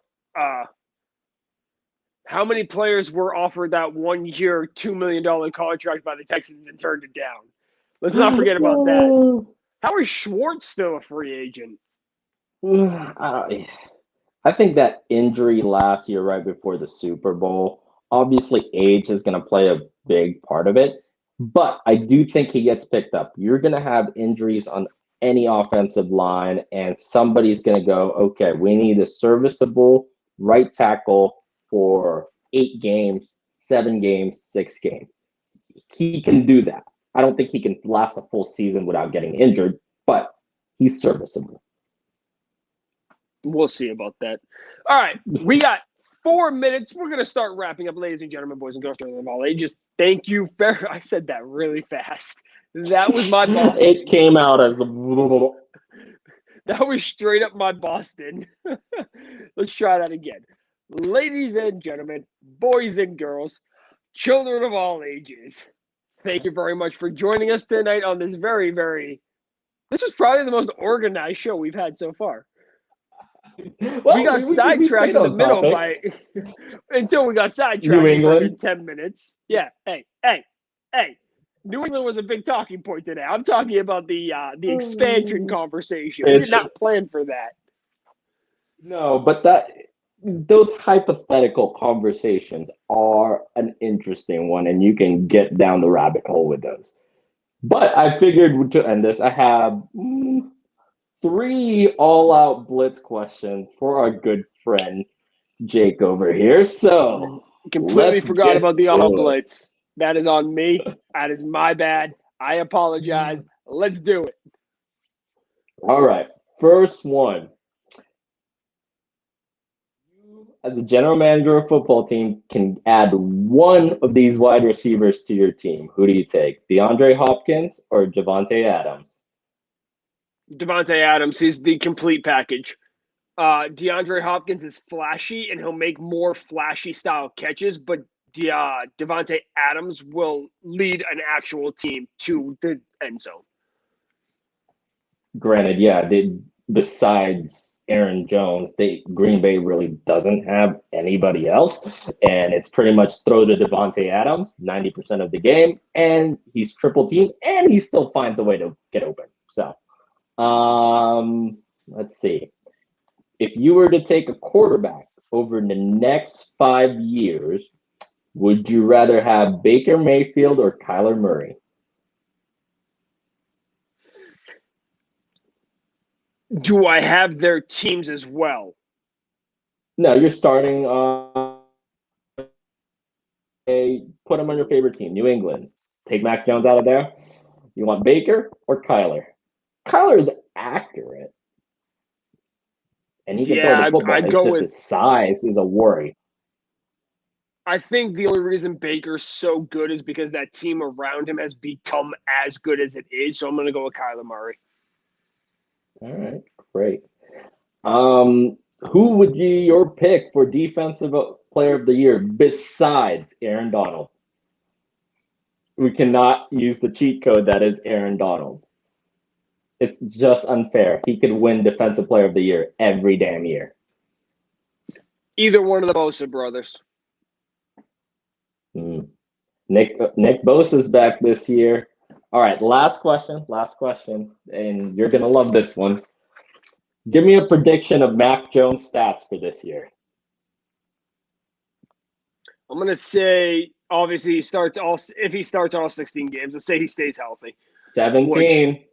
how many players were offered that 1 year, $2 million contract by the Texans and turned it down. Let's not forget about that. How is Schwartz still a free agent? I think that injury last year, right before the Super Bowl, obviously age is going to play a big part of it. But I do think he gets picked up. You're going to have injuries on any offensive line, and somebody's going to go, okay, we need a serviceable right tackle for 8 games, 7 games, 6 games. He can do that. I don't think he can last a full season without getting injured, but he's serviceable. We'll see about that. All right, we got 4 minutes. We're going to start wrapping up, ladies and gentlemen, boys and girls, children of all ages. Thank you. I said that really fast. That was my Boston. It came out as a That was straight up my Boston. Let's try that again. Ladies and gentlemen, boys and girls, children of all ages, thank you very much for joining us tonight on this this is probably the most organized show we've had so far. Well, we got sidetracked in the middle until we got sidetracked New England. in 10 minutes. Yeah. Hey. New England was a big talking point today. I'm talking about the expansion conversation. We did not plan for that. No, but those hypothetical conversations are an interesting one, and you can get down the rabbit hole with those. But I figured to end this, I have 3 all-out blitz questions for our good friend Jake over here. So completely forgot about the all blitz. That is on me. That is my bad. I apologize. Let's do it. All right. First one. You, as a general manager of a football team, can add one of these wide receivers to your team. Who do you take? DeAndre Hopkins or Javonte Adams? Davante Adams. He's the complete package. DeAndre Hopkins is flashy, and he'll make more flashy style catches, but Davante Adams will lead an actual team to the end zone. Granted, yeah, besides Aaron Jones, Green Bay really doesn't have anybody else, and it's pretty much throw to Davante Adams 90% of the game, and he's triple teamed, and he still finds a way to get open. So, let's see. If you were to take a quarterback over the next 5 years, would you rather have Baker Mayfield or Kyler Murray? Do I have their teams as well? No, you're starting put them on your favorite team, New England. Take Mac Jones out of there. You want Baker or Kyler? Kyler is accurate. And he can throw the football. It's just his size is a worry. I think the only reason Baker's so good is because that team around him has become as good as it is. So I'm going to go with Kyler Murray. All right, great. Who would be your pick for Defensive Player of the Year besides Aaron Donald? We cannot use the cheat code that is Aaron Donald. It's just unfair. He could win Defensive Player of the Year every damn year. Either one of the Bosa brothers. Nick Bosa's back this year. All right, last question, and you're going to love this one. Give me a prediction of Mac Jones' stats for this year. I'm going to say, obviously, if he starts all 16 games, let's say he stays healthy. 17.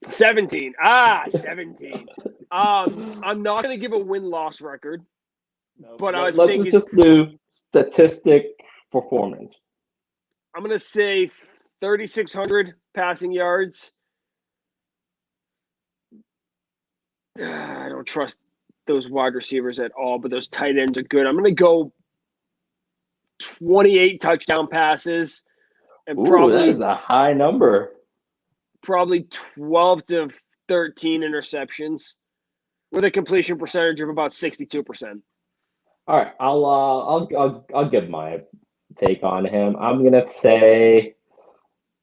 17. 17. I'm not going to give a win-loss record, but let's just do statistic performance. I'm going to say 3,600 passing yards. I don't trust those wide receivers at all, but those tight ends are good. I'm going to go 28 touchdown passes and that is a high number. Probably 12 to 13 interceptions. with a completion percentage of about 62%. All right, I'll give my take on him. I'm gonna say,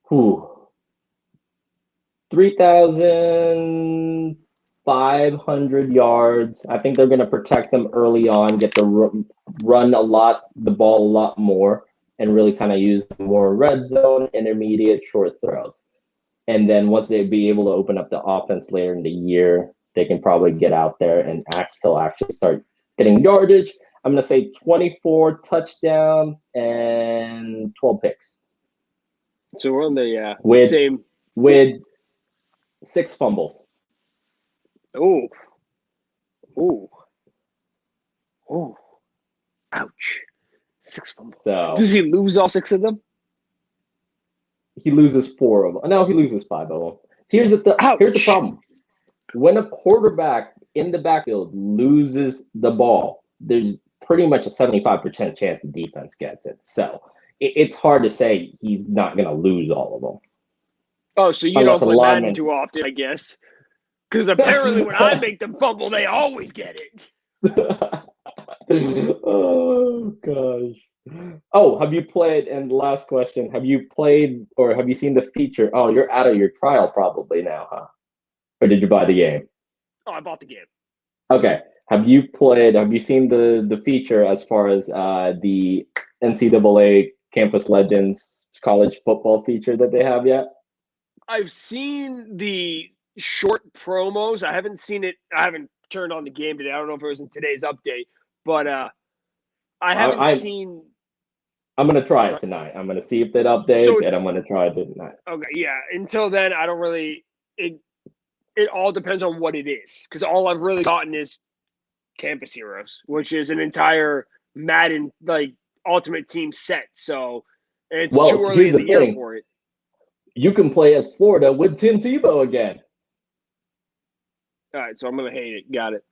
3,500 yards. I think they're gonna protect them early on, get the run the ball a lot more, and really kind of use the more red zone, intermediate, short throws. And then once they be able to open up the offense later in the year, they can probably get out there and he'll actually start getting yardage. I'm going to say 24 touchdowns and 12 picks. So we're on the with, same. With 6 fumbles. Oh. Ouch. 6 fumbles. So does he lose all 6 of them? He loses 4 of them. No, he loses 5 of them. Here's the problem. When a quarterback in the backfield loses the ball, there's pretty much a 75% chance the defense gets it. So it's hard to say he's not going to lose all of them. Oh, so you don't play Madden too often, I guess. Because apparently when I make them fumble, they always get it. Oh, gosh. Oh, have you played, and last question, have you played or have you seen the feature? Oh, you're out of your trial probably now, huh? Or did you buy the game? Oh, I bought the game. Okay. Have you seen the feature as far as the NCAA Campus Legends college football feature that they have yet? I've seen the short promos. I haven't seen it. I haven't turned on the game today. I don't know if it was in today's update, but I haven't seen. I'm going to try it tonight. I'm going to see if it updates, and I'm going to try it tonight. Okay, yeah. Until then, I don't really – it all depends on what it is, because all I've really gotten is Campus Heroes, which is an entire Madden, Ultimate Team set. So it's too early in the year for it. You can play as Florida with Tim Tebow again. All right, so I'm going to hate it. Got it.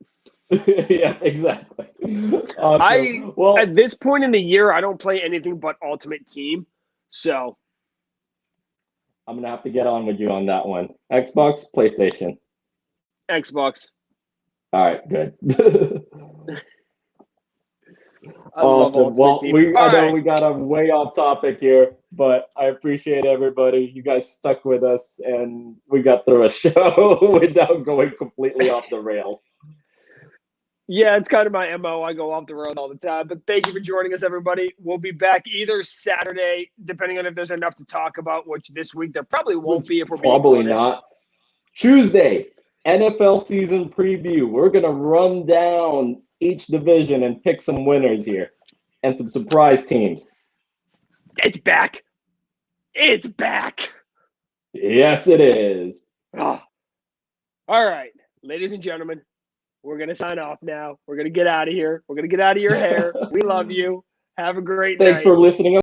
Yeah, exactly. Awesome. At this point in the year, I don't play anything but Ultimate Team, so I'm gonna have to get on with you on that one. Xbox, PlayStation, Xbox. All right, good. Awesome. Well, I know we got way off topic here, but I appreciate everybody. You guys stuck with us, and we got through a show without going completely off the rails. Yeah, it's kind of my MO. I go off the road all the time. But thank you for joining us, everybody. We'll be back either Saturday, depending on if there's enough to talk about, which this week there probably won't be if we're being honest. Probably not. Tuesday, NFL season preview. We're going to run down each division and pick some winners here and some surprise teams. It's back. It's back. Yes, it is. All right, ladies and gentlemen. We're going to sign off now. We're going to get out of here. We're going to get out of your hair. We love you. Have a great night. Thanks for listening.